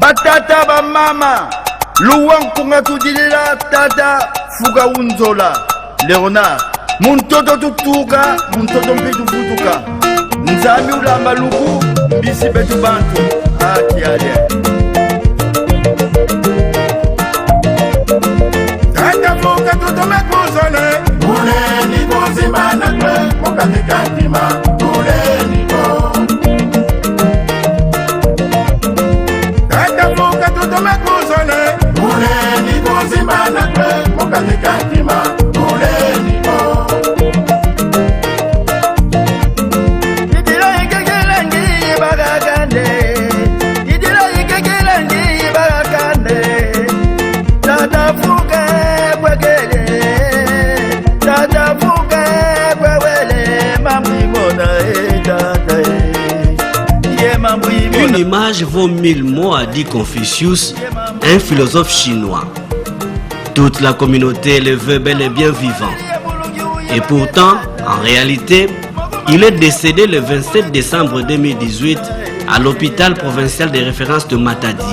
batata ba mama luwankunga tudilila tata fuka unzola Leonard muntoto tutuka muntoto mpitu futuka nzambi ulamba luku mbisi betu bantu akiale tata fuka tutome kuzone ule niko zimana kwe mukatika kima ule niko tata fuka tutome kuzone ule niko zimana kwe mukatika kima ule niko Une image vaut 1000 mots, a dit Confucius, un philosophe chinois. Toute la communauté le veut bel et bien vivant. Et pourtant, en réalité, il est décédé le 27 décembre 2018 à l'hôpital provincial de référence de Matadi.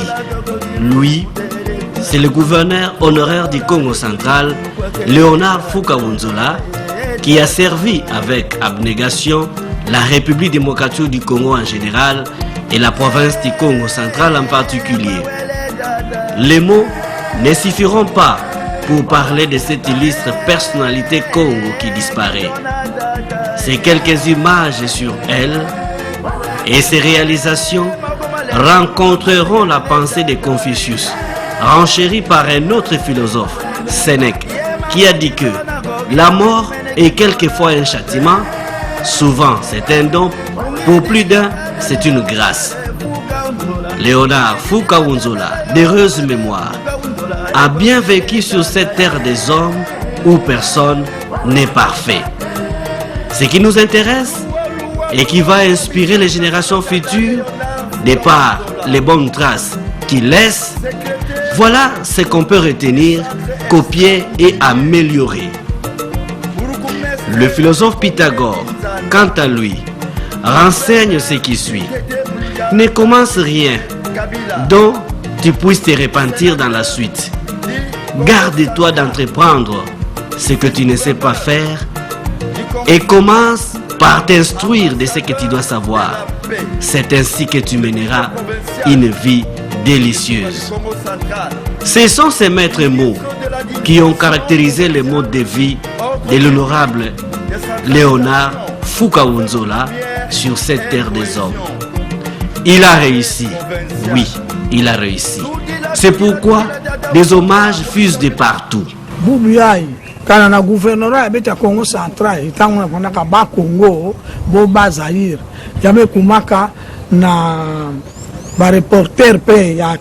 Lui, c'est le gouverneur honoraire du Congo central, Léonard Fukaunzola, qui a servi avec abnégation la République démocratique du Congo en général et la province du Congo central en particulier. Les mots ne suffiront pas pour parler de cette illustre personnalité Congo qui disparaît. Ces quelques images sur elle et ses réalisations rencontreront la pensée de Confucius, renchérie par un autre philosophe, Sénèque, qui a dit que la mort est quelquefois un châtiment, souvent c'est un don, pour plus d'un c'est une grâce. Léonard Fukaunzola, d'heureuse mémoire, a bien vécu sur cette terre des hommes où personne n'est parfait. Ce qui nous intéresse et qui va inspirer les générations futures, de par les bonnes traces qu'il laisse, voilà ce qu'on peut retenir, copier et améliorer. Le philosophe Pythagore, quant à lui, renseigne ce qui suit. Ne commence rien dont tu puisses te repentir dans la suite. Garde-toi d'entreprendre ce que tu ne sais pas faire et commence par t'instruire de ce que tu dois savoir. C'est ainsi que tu mèneras une vie délicieuse. Ce sont ces maîtres mots qui ont caractérisé le mode de vie de l'honorable Léonard Fukaunzola sur cette terre des hommes. Il a réussi, oui, il a réussi. C'est pourquoi des hommages fusent de partout. Kana na gouvernorat beta Congo central itangu na konaka ba Congo bo ba Zaire yame kumaka na ba reporter pe ya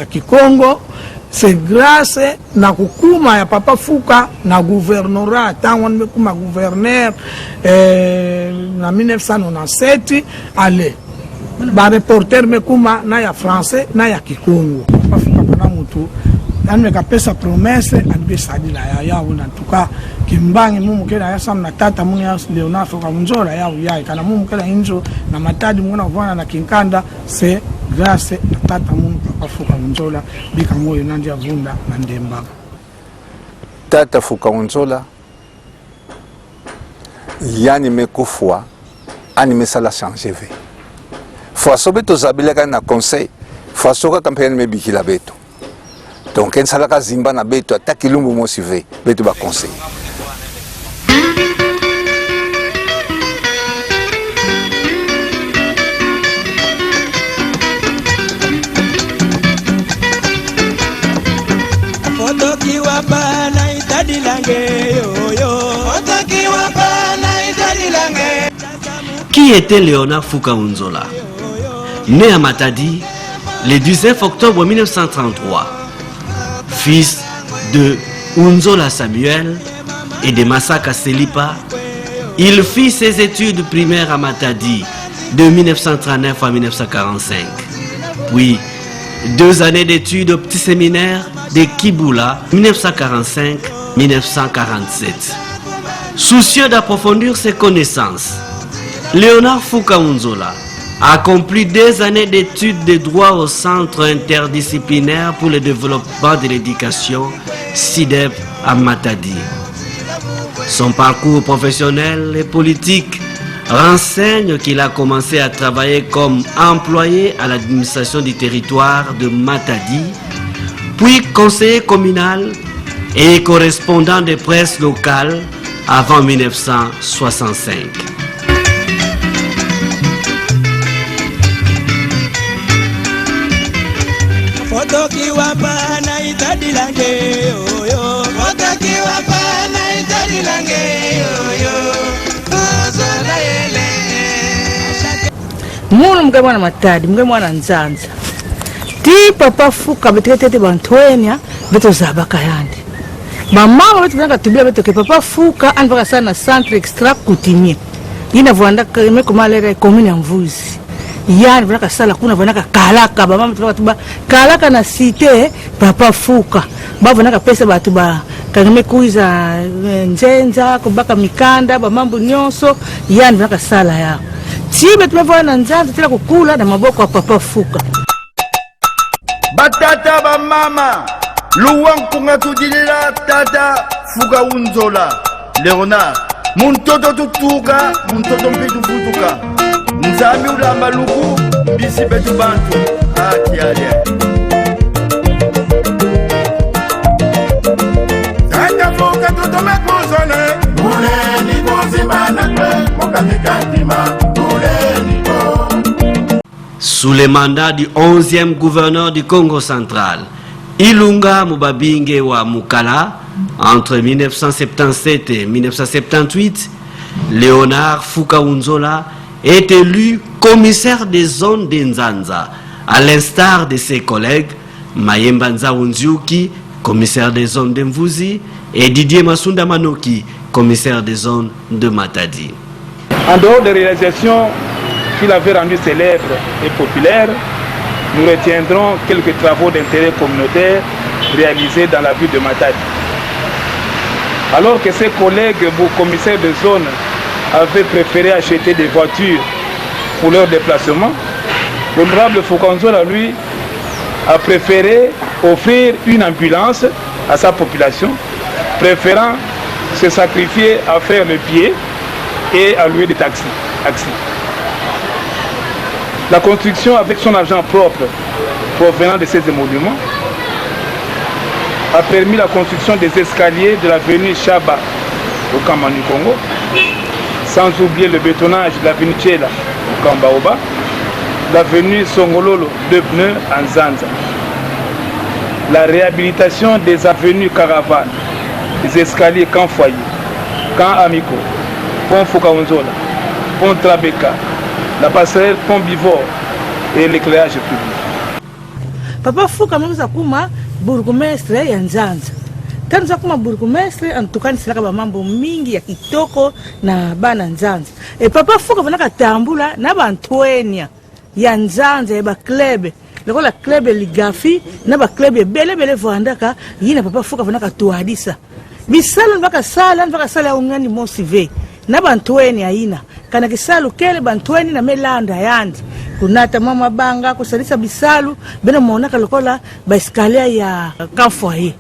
Kikongo. C'est grâce na kukuma ya Papa Fuka na gouvernorat tangu nimekuma gouverneur na 1997 ale ba reporter mekuma na ya français na ya Kikongo. Papa Fuka kana mutu nani kapesa promesse alibesadila ya en tout cas kimbangi mumu kela ya sam na tata muni ya Léonard Fukaunzola ya kana mumu kela injo na Matadi muna kuvana na Kinkanda c'est grâce na tata muni Papa Fukaunzola bika moyo nandi avunda na Ndemba. Tata Fukaunzola yani mekufwa ani mesala changer ve fois sobeto zabilaka na conseil fois soka campagne mebikila beto. Donc, quand ça a zimba na beto attaque lumbu mosive beto ba conseil. Qui était Léonard Fukaunzola? Né à Matadi le 19 octobre 1933. Fils de Unzola Samuel et de Masaka Selipa, il fit ses études primaires à Matadi de 1939 à 1945. Puis 2 années d'études au petit séminaire de Kibula 1945-1947. Soucieux d'approfondir ses connaissances, Léonard Fukaunzola accompli des années d'études de droit au Centre interdisciplinaire pour le développement de l'éducation, CIDEP à Matadi. Son parcours professionnel et politique renseigne qu'il a commencé à travailler comme employé à l'administration du territoire de Matadi, puis conseiller communal et correspondant de presse locale avant 1965. Mulu mga mwana Matadi, mga mwana Nzanza. Ti papa fuka betekete bantwenya beto zabaka yandi. Mama wetu nanga tubia beto ke papa fuka anvaka sana centre extra coutumier. Ina vwanda kame kumalera commune ya Mvuzi. Yani vwanda sala kuna vwanda kalaka ba mama tuba kalaka na cité papa fuka. Ba vwanda pesa batu ba kagame kuiza njenza kubaka mikanda ba mambo nyonso yani vwanda sala ya. Chibe tumevana Nzanza tila kukula na maboko wa papa fuka. Batata ba mama luwankunga tudilila tata fuga unzola Leonard muntoto tutuka muntoto mpitu futuka nzambi ulamba luku mbisi betu bantu akialia tata fuga tutume kuzone mule ni kuzimba na kwe mukatika tima mule ni ko. Sous le mandat du 11e gouverneur du Congo central, Ilunga Mubabinge wa Mukala, entre 1977 et 1978, Léonard Fukaunzola est élu commissaire des zones d'Nzanza, à l'instar de ses collègues Mayemba Nzaounziuki, commissaire des zones de Mvuzi, et Didier Masunda Manoki, commissaire des zones de Matadi. En dehors des réalisations qu'il avait rendues célèbres et populaires, nous retiendrons quelques travaux d'intérêt communautaire réalisés dans la ville de Matadi. Alors que ses collègues commissaires de zone avaient préféré acheter des voitures pour leur déplacement, l'honorable Fukaunzola, lui, a préféré offrir une ambulance à sa population, préférant se sacrifier à faire le pied et à louer des taxis. La construction avec son argent propre provenant de ces émoluments a permis la construction des escaliers de l'avenue Chaba au Kamani Congo, sans oublier le bétonnage de l'avenue Tchela au Kambaoba, l'avenue Songololo de pneus en Nzanza, la réhabilitation des avenues Caravane, des escaliers Camp Foyer, Camp Amico, Pont Fukaunzola, Pont Trabeka, la passerelle Pont Bivor et l'éclairage public. Papa Fuka mwenza kuma burgomestre ya Nzanza. Tanza kuma burgomestre antukani silaka ba mambo mingi ya kitoko na bana Nzanza. Papa Fuka vanaka tambula na bantwenya ya Nzanza ya ba club. Leko la club ligafi na ba club bele vandaka yina Papa Fuka vanaka tuadisa. Bisala nvaka sala ungani mosive. Na bantweni aina kana kisalu kele bantweni na melanda yandi kunata mama banga kusalisa bisalu bena muonaka lokola baiskalia ya Kamfoye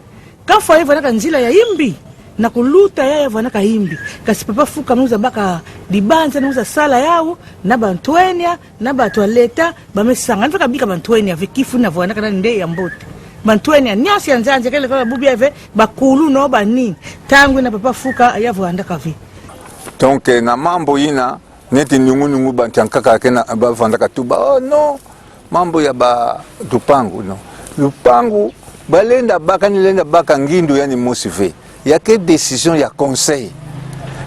vanaka nzila ya imbi na kuluta yaya vanaka imbi kasi Papa Fuka mnuza baka dibanza nuza sala yao na bantweni na batwaleta bamesanga nfaka bika bantweni vikifu na vanaka na nde ya mbote bantweni nyasi ya Nzanza kele kwa bubi ave bakulu no banini tangu na Papa Fuka yavandaka vi. Donc na mambo ina neti nungu bantankaka kena bavandaka tuba oh no mambo ya ba Lupangu no Lupangu balenda baka ngindu yani mosive ya que décision ya conseil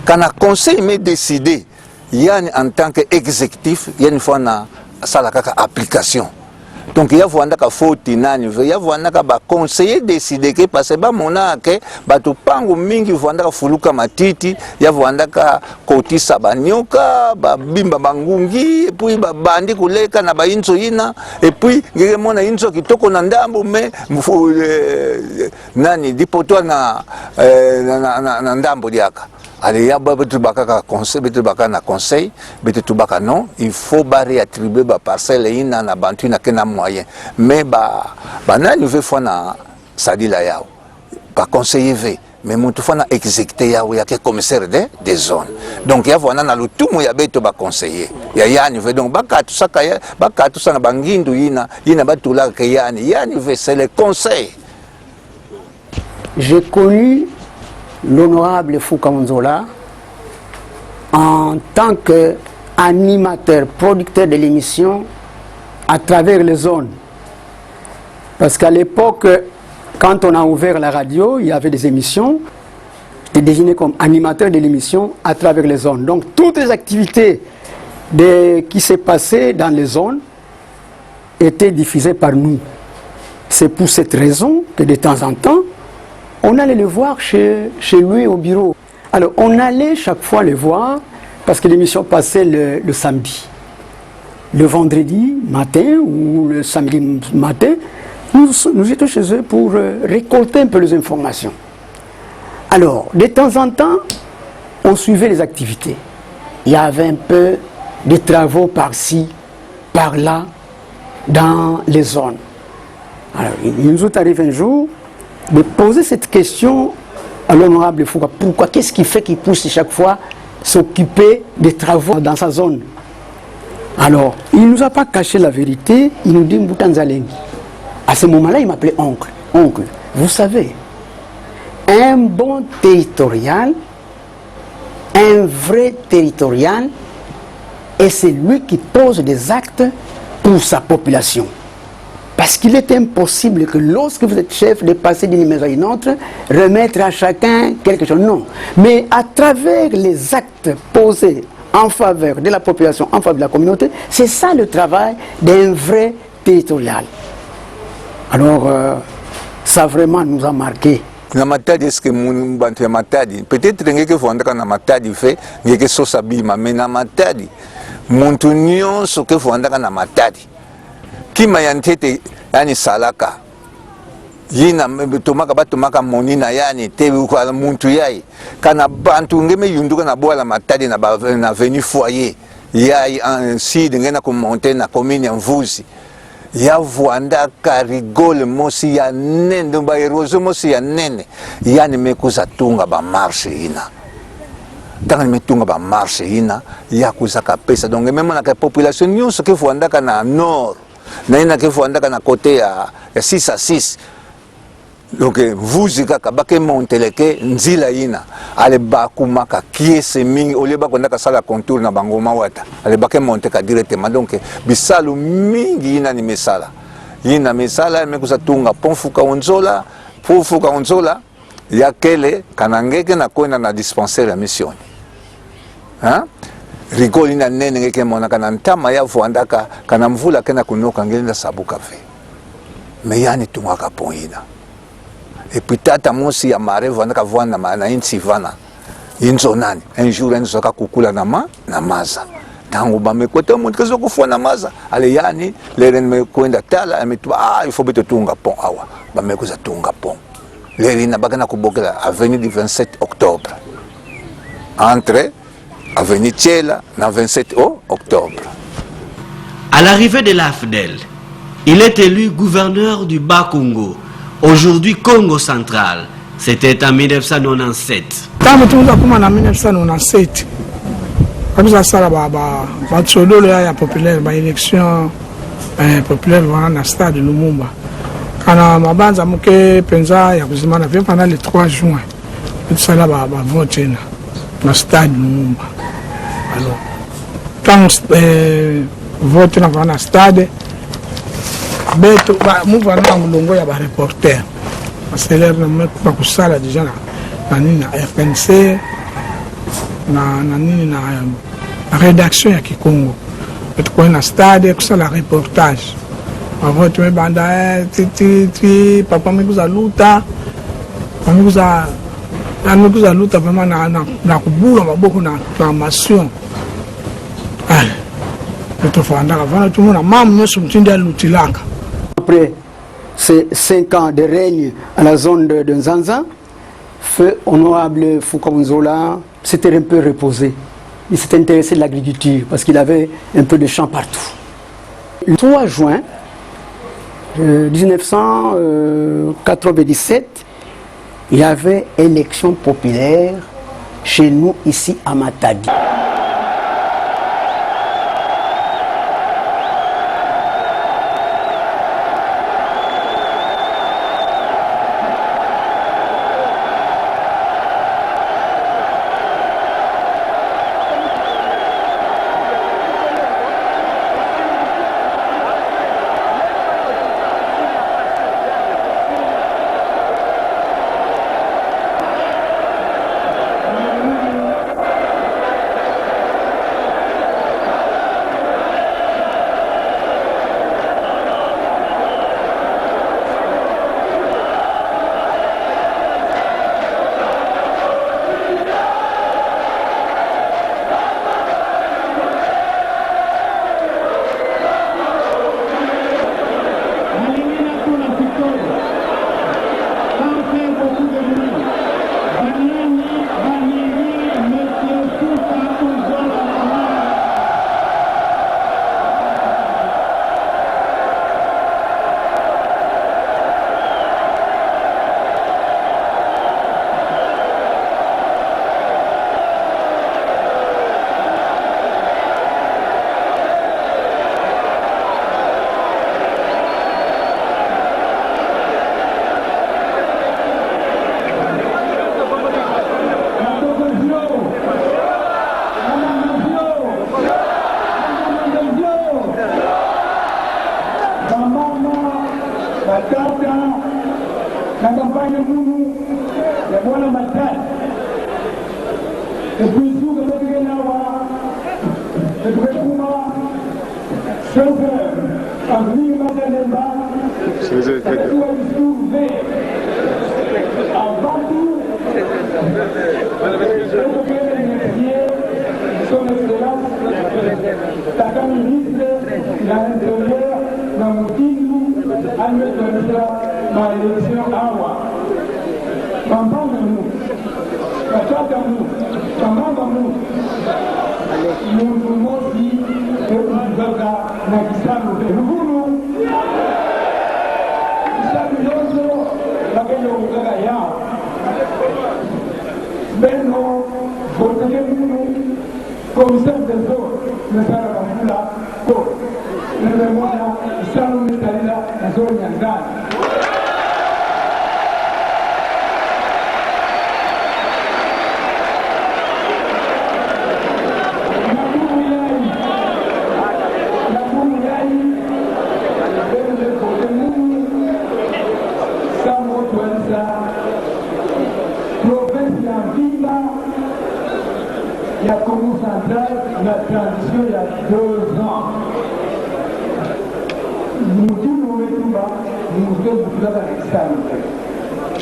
kana conseil me décider yani en tant que exécutif yani faut na sala kaka application. Donc il y a un faute nani, il y a un conseiller décidé que parce que ba mona ke ba to pango mingi vanda fuluka matiti, il y a un kotisa banyoka, ba bimba bangungi, et puis ba bandi kuleka na ba inzo ina, et puis ngeke mona inzo kitoko na ndambo me nani dipoto na ndambo diaka. allez ya ba betu baka conseil betu baka na conseil betu baka non il faut ba réattribuer ba parcelle ina na bantu na kena moyen mais ba na nouvelle fois na sadila yao ba conseiller ve mais mutu fois na exécuter yao ya ke commissaire des zones donc ya vona na lutumu ya betu ba conseiller ya yani ve donc baka tout ça kaya baka tout ça na bangindu ina batula ke yani ve c'est le conseil. J'ai connu l'honorable Fouka Monzola en tant qu'animateur, producteur de l'émission à travers les zones. Parce qu'à l'époque, quand on a ouvert la radio, il y avait des émissions. J'étais désigné comme animateur de l'émission à travers les zones. Donc toutes les activités qui s'est passées dans les zones étaient diffusées par nous. C'est pour cette raison que de temps en temps, on allait le voir chez lui au bureau. Alors on allait chaque fois le voir parce que l'émission passait le samedi. Le vendredi matin ou le samedi matin, nous étions chez eux pour récolter un peu les informations. Alors, de temps en temps, on suivait les activités. Il y avait un peu de travaux par-ci, par-là, dans les zones. Alors, il nous est arrivé un jour de poser cette question à l'honorable Fouka. Pourquoi? Qu'est-ce qui fait qu'il pousse chaque fois s'occuper des travaux dans sa zone? Alors, il ne nous a pas caché la vérité, il nous dit Mboutanzalengi. À ce moment-là, il m'appelait oncle. Oncle, vous savez, un bon territorial, un vrai territorial, et c'est lui qui pose des actes pour sa population. Parce qu'il est impossible que lorsque vous êtes chef de passer d'une maison à une autre, remettre à chacun quelque chose. Non. Mais à travers les actes posés en faveur de la population, en faveur de la communauté, c'est ça le travail d'un vrai territorial. Alors, ça vraiment nous a marqué. Na matadi est-ce que mon bantu ya matadi peut-être ngeke fondaka na matadi fait ngeke sosa bima mais na matadi muntu nyonso ke fondaka na matadi kima ya ntete yani salaka yina tumaka batumaka monina yani te kwa muntu yai kana bantu ngeme yunduka na bola matadi na venu foyer yai en sud ngena ko monter na commune ya Mvuzi ya vuandaka rigole mosi ya nene ba erozo mosi ya nene yani mekuza tunga ba marche ina tanga metunga ba marche ina ya kuzaka pesa donc même na population nyonso ke vuandaka na nord na ina ke vuandaka na côté ya 6 à 6 donc Mvuzi kaka bake monteleke nzila ina ale bakumaka kiese mingi ole bakondaka sala contour na bango mawata ale bake monteka directement donc bisalu mingi ina ni mesala ina mesala mekusa tunga ponfuka onzola ponfuka onzola ya kele kanangeke na kwenda na dispensaire ya mission hein rigoli na nene ngeke mona kana ntama ya vuandaka kana mvula kena kunoka ngenda sabuka ve mais yani tunga kapoina. Et puis tata mosi ya mare vanda vwana na inchi vana inzonani un jour enzo ka kukula na maza tangu ba mekweta umuntu kezo kufuna maza ale yani leren me kwenda tala ametu il faut beto tunga pont awa ba mekuza tunga pont lerina bagana kubokela avenue du 27 octobre entre avenue Tchela na 27 octobre. À l'arrivée de l'AFDEL, il est élu gouverneur du Bas-Congo. Aujourd'hui, Congo central, c'était en 1997. Quand on a en 1997, comme ça, ça a populaire, l'élection populaire dans le stade de Lumumba. Quand on a voté pendant le 3 juin, ça a voté dans le stade de Lumumba. Alors, quand on vote dans le stade, beto muvana ngulongo ya ba reporter c'est l'air na kusala déjà na nini na RNC na nini na rédaction ya Kikongo beto kwa na stade kusala reportage avant tu me banda ti papa mekuza luta vraiment na kubula maboko na formation beto fanda avant tout le monde mamu nyoso mtindi alutilaka. Après ces 5 ans de règne à la zone de Nzanza, feu honorable Foucault Nzola s'était un peu reposé. Il s'était intéressé de l'agriculture parce qu'il avait un peu de champs partout. Le 3 juin 1997, il y avait élection populaire chez nous ici à Matadi.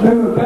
Le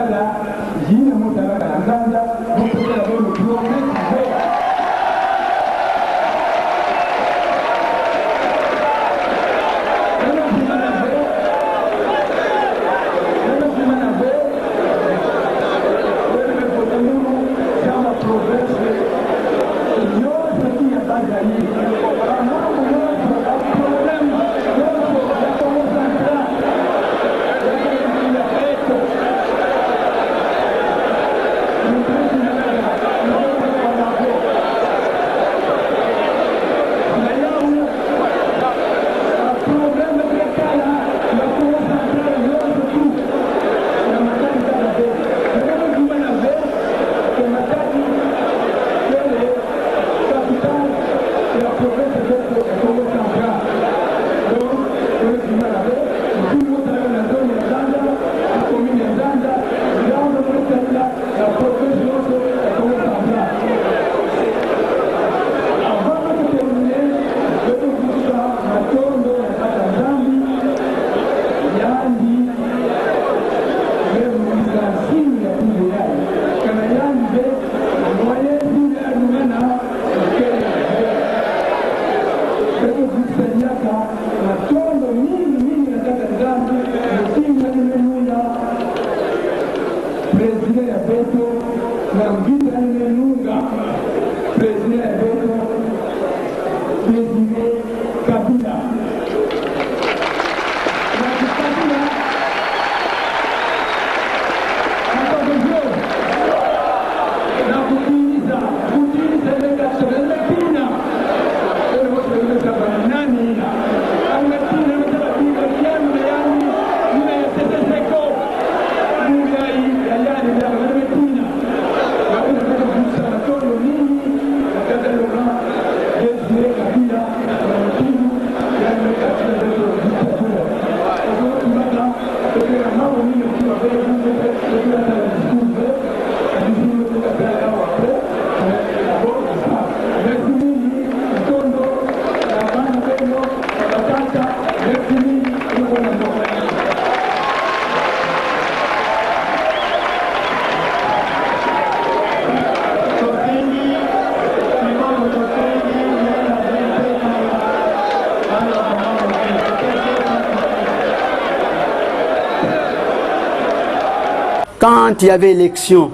quand il y avait élection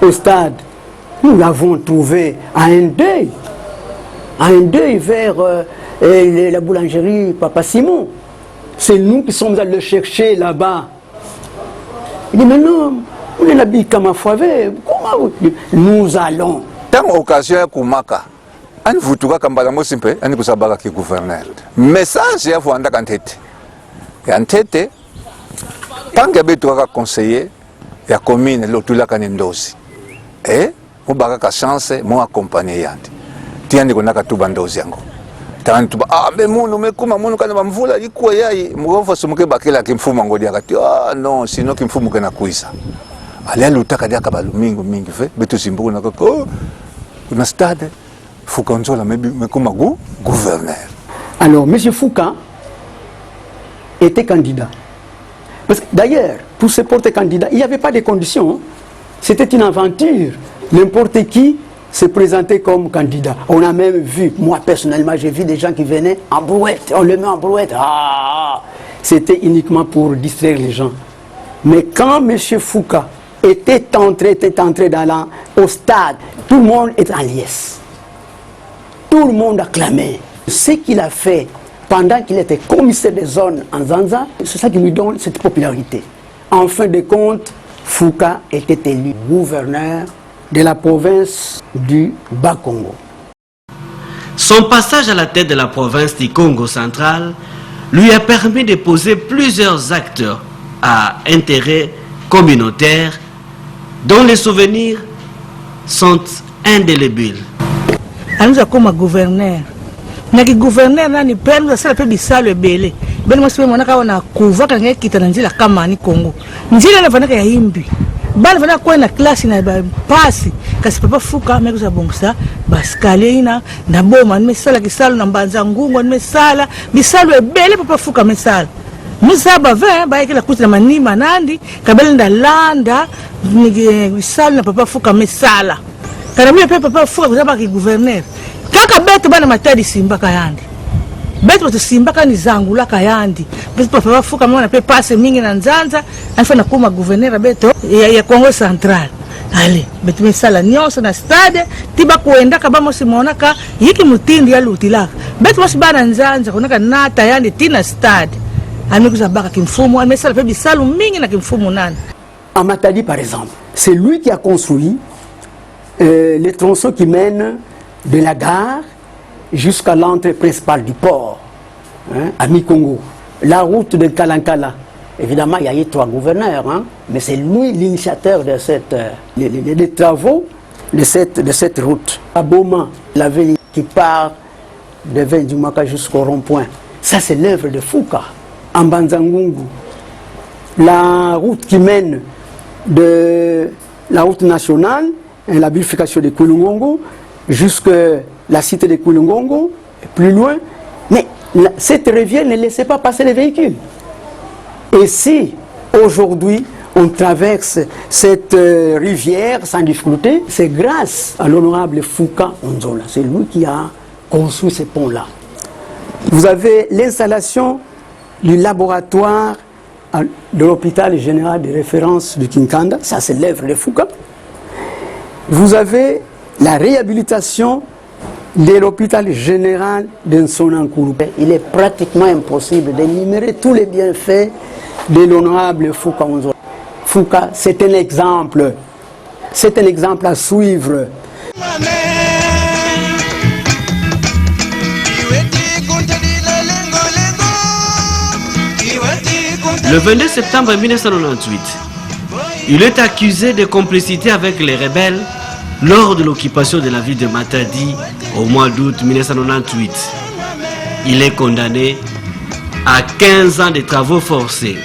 au stade, nous l'avons trouvé à un deuil vers la boulangerie Papa Simon. C'est nous qui sommes allés le chercher là-bas. Il dit, mais non, on est là-bas comme un foyer. Comment nous allons? Tant occasion ya kumaka. Ani vutuka kambala mosimpe, ani kusabaka ki gouverneur. Message ya vuanda kantete. Ya ntete, pange betu ka conseiller ya commune lotula kanendozi. Mubaka ka chance mo accompagner yandi. Tiandi konaka tuba ndozi yango. Tani tuba be munu mekuma munu kana bamvula ikuwa yai mugofa sumuke bakela kimfuma ngodi akati non sino kimfumu kana kuisa. Ali alutaka dia kabalu mingi fe betu simbuko nakako na stade Fouka Nzola mekuma gouverneur. Alors M. Fouka était candidat. Parce que d'ailleurs, pour se porter candidat, il n'y avait pas de conditions. C'était une aventure. N'importe qui se présentait comme candidat. On a même vu, moi personnellement, j'ai vu des gens qui venaient en brouette. On le met en brouette. C'était uniquement pour distraire les gens. Mais quand M. Fouka était entré au stade, tout le monde était en liesse. Tout le monde acclamait. Ce qu'il a fait pendant qu'il était commissaire des zones en Zanza, c'est ça qui lui donne cette popularité. En fin de compte, Fouka était élu gouverneur de la province du Bas-Congo. Son passage à la tête de la province du Congo central lui a permis de poser plusieurs actes à intérêt communautaire dont les souvenirs sont indélébiles. Nous avons comme gouverneur. Naki gouverneur nani père nous a fait bisalo ebele. Ben moi c'est mon naka na kuva kanga kitananjila kama ni Congo. Njila na vanaka ya himbi. Bana vana kwa na classe na pasi kasi papa Fouka mekuza bongsa baskalina na boma nimesala kisalo na mbanza ngungu nimesala bisalo ebele papa Fouka mesala. Musaba va ba yake la kuta manima nandi kabele ndalanda bisalo na papa Fouka mesala. Kana mimi papa Fouka kuzaba ki gouverneur. Kaka beto bana matadi simba kayandi. Beto to simba kani zangula kayandi. Beto papa Fouka mwana pe passe mingi na Nzanza, afana kuma gouverneur beto ya Congo central. Ale, beto mesala nyonso na stade, tiba kuenda ka bamo simona ka yiki mutindi ya lutilaka. Beto wasi bana Nzanza kunaka nata yandi tina stade. Amekuza baka kimfumu, amesala pe bisalu mingi na kimfumu nani. À Matadi par exemple, c'est lui qui a construit les tronçons qui mènent de la gare jusqu'à l'entrée principale du port, à Mi-Congo. La route de Kalankala, évidemment, il y a eu 3 gouverneurs, mais c'est lui l'initiateur de des travaux de cette route. À Boma, la ville qui part de Vendumaka jusqu'au rond-point, ça c'est l'œuvre de Fouka. En Banzangungu, la route qui mène de la route nationale, la bifurcation de Kulungongo, jusqu'à la cité de Kulungongo, plus loin. Mais cette rivière ne laissait pas passer les véhicules. Et si aujourd'hui on traverse cette rivière sans difficulté, c'est grâce à l'honorable Fouka Nzola. C'est lui qui a construit ces ponts-là. Vous avez l'installation du laboratoire de l'hôpital général de référence de Kinkanda, ça c'est l'œuvre de Fouka. Vous avez la réhabilitation de l'hôpital général de Nsonankourou. Il est pratiquement impossible d'énumérer tous les bienfaits de l'honorable Fouka Nzola. Fouka, c'est un exemple à suivre. Le 22 septembre 1998, il est accusé de complicité avec les rebelles lors de l'occupation de la ville de Matadi au mois d'août 1998. Il est condamné à 15 ans de travaux forcés.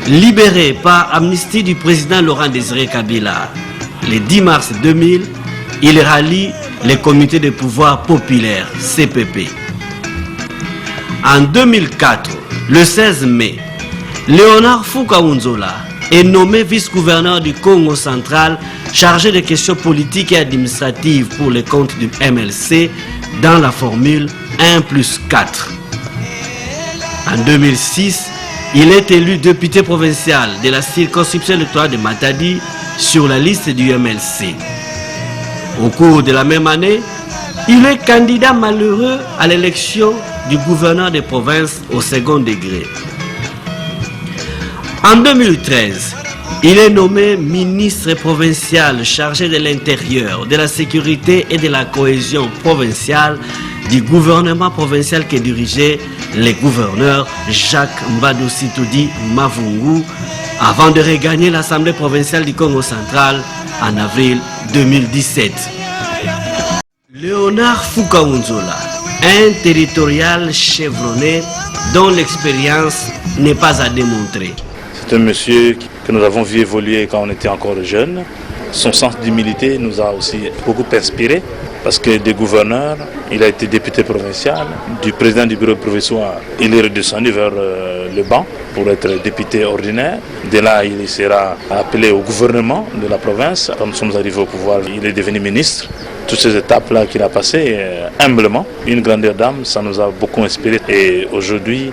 Libéré par amnistie du président Laurent Désiré Kabila le 10 mars 2000, il rallie les comités de pouvoir populaire CPP. En 2004, le 16 mai, Léonard Fouka Nzola est nommé vice-gouverneur du Congo central chargé des questions politiques et administratives pour les comptes du MLC dans la formule 1+4. En 2006, il est élu député provincial de la circonscription électorale de Matadi sur la liste du MLC. Au cours de la même année, il est candidat malheureux à l'élection du gouverneur de province au second degré. En 2013, il est nommé ministre provincial chargé de l'intérieur, de la sécurité et de la cohésion provinciale du gouvernement provincial que dirigeait le gouverneur Jacques Mbadou Sitoudi Mavungu avant de regagner l'Assemblée provinciale du Congo central en avril 2017. Léonard Foucaounzola, un territorial chevronné dont l'expérience n'est pas à démontrer. C'est un monsieur que nous avons vu évoluer quand on était encore jeune. Son sens d'humilité nous a aussi beaucoup inspiré parce que des gouverneurs, il a été député provincial, du président du bureau provisoire, il est redescendu vers le banc pour être député ordinaire. De là, il sera appelé au gouvernement de la province. Quand nous sommes arrivés au pouvoir, il est devenu ministre. Toutes ces étapes-là qu'il a passées, humblement, une grandeur d'âme, ça nous a beaucoup inspiré. Et aujourd'hui,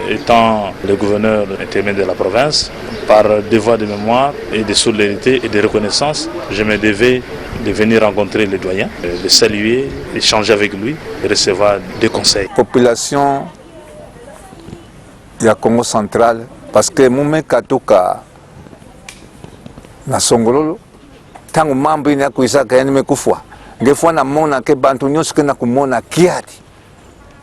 étant le gouverneur intérimaire de la province, par devoir de mémoire et de solidarité et de reconnaissance, je me devais de venir rencontrer les doyens, de saluer, échanger avec lui et recevoir des conseils. Population ya Congo central, parce que mume katoka na songololo, tangu mambo ina kuisaka yani mekufwa. Ngefwa na mona ke bantu nyonso ke na kumona kiadi.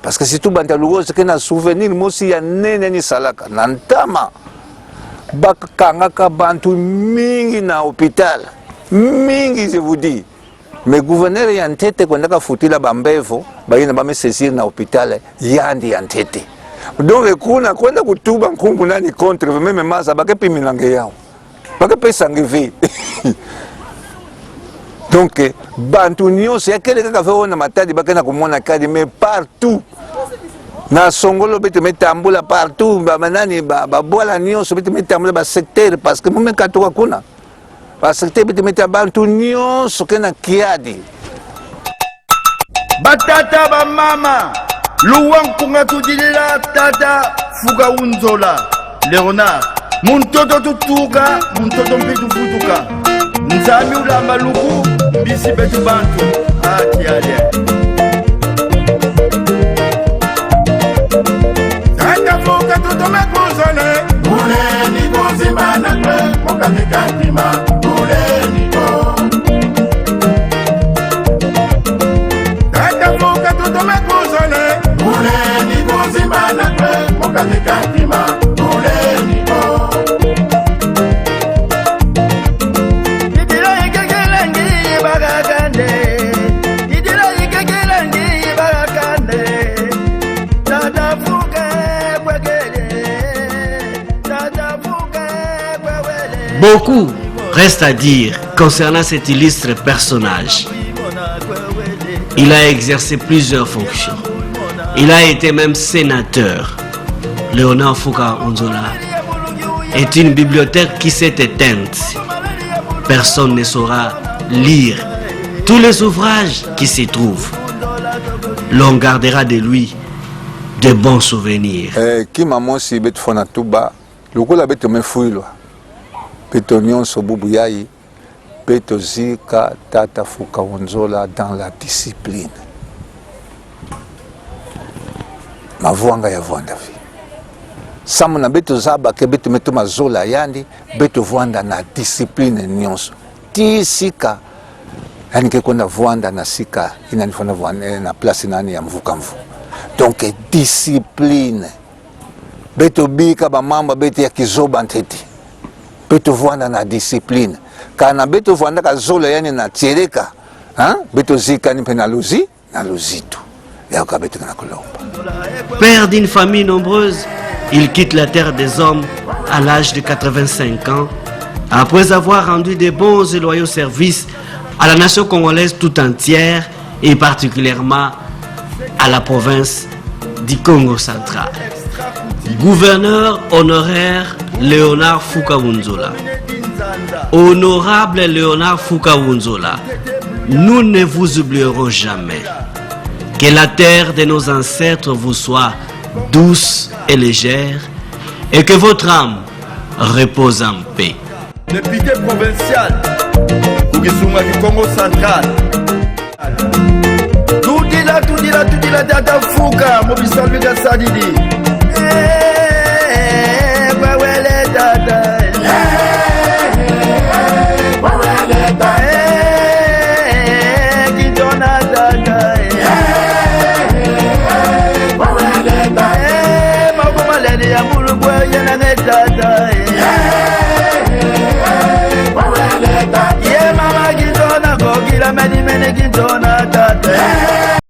Parce que si tout banta lugozi ke na souvenir mosi ya nene ni salaka na ntama bakangaka bantu mingi na hôpital mingi, je vous dis. Mais gouverneur ya ntete kwenda futila bambevo bayina bame saisir na hôpital yandi ya ntete. Donc kuna kwenda kutuba nkungu nani contre même maza bakepi minange yao. Bakepesa ngivi. Donc bantu nyonso ya kele kaka veona matadi bakena kumona kadi mais partout. Na songolo bete metambula partout bamanani babola nyonso bete metambula ba secteur parce que mume katoka kuna. Ba secteur bete metabantu nyonso kena kiadi. Batata ba mama Luang kunga tudila tata Foucaounzola Léonard Muntoto tutuka Muntoto mpitu futuka Nzami ula maluku Bisi betu bantu Ati alia Tata fuka tutome kuzole Ule niko zimana kwe Moka mikatima Ule niko Tata fuka tutome kuzole Ule niko zimana kwe Moka mikatima Ule niko Beaucoup reste à dire concernant cet illustre personnage. Il a exercé plusieurs fonctions. Il a été même sénateur. Léonard Foucaounzola est une bibliothèque qui s'est éteinte. Personne ne saura lire tous les ouvrages qui s'y trouvent. L'on gardera de lui de bons souvenirs. Qui maman si bet fona tuba, lokola beto me fuilwa. Beto nyonso bubu yayi, beto zika tata Foucaounzola dans la discipline. Mavuanga ya vuanda vi. Samu na beto zaba ke beto meto mazola yandi, beto vuanda na discipline nyonso. Ti sika, yani ke konda vuanda na sika, inanifona vuanda na place nani ya mvukamvu. Donc discipline. Beto bika ba mamba beto ya kizoba nteti. Beto vuanda na discipline. Kana beto vuanda ka zola yani na tiereka, beto zika ni penaluzi na luzitu. Ya ka beto na kolomba. Père d'une famille nombreuse, il quitte la terre des hommes à l'âge de 85 ans, après avoir rendu de bons et loyaux services à la nation congolaise tout entière et particulièrement à la province du Congo central. Gouverneur honoraire Léonard Foucaounzola. Honorable Léonard Foucaounzola, nous ne vous oublierons jamais. Que la terre de nos ancêtres vous soit douce et légère et que votre âme repose en paix. Député provincial, Kugisunga du Congo central. Tout dit là, Tata Fouka, Mobisal Vega Sadidi. Wawele Tata. Wawele Tata. Kitona Tata. Wawele Tata. Mabuma Lady Amulu Boya Tata. Wawele Tata. Yeah, Mama Kitona, Gogila Many Kitona Tata.